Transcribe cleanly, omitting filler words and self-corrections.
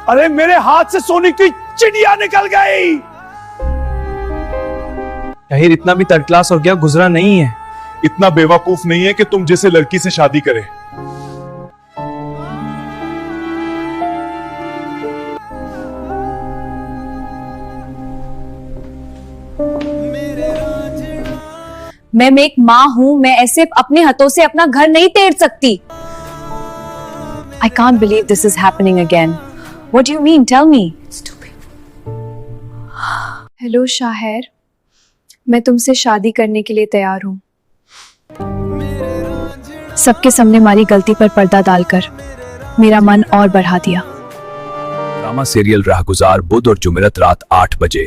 अरे मेरे हाथ से सोने की चिड़िया निकल गई। शाहिर इतना भी थर्ड क्लास हो गया गुजरा नहीं है। इतना बेवकूफ नहीं है कि तुम जैसे लड़की से शादी करे। मैं एक माँ हूं, मैं ऐसे अपने हाथों से अपना घर नहीं तेड़ सकती। I can't believe this is happening again. What do you mean? Tell me. Hello Shahir, मैं तुमसे शादी करने के लिए तैयार हूँ। सबके सामने हमारी गलती पर पर्दा डालकर मेरा मन और बढ़ा दिया। ड्रामा सीरियल राहगुजार बुध और जुमेरात रात 8 बजे।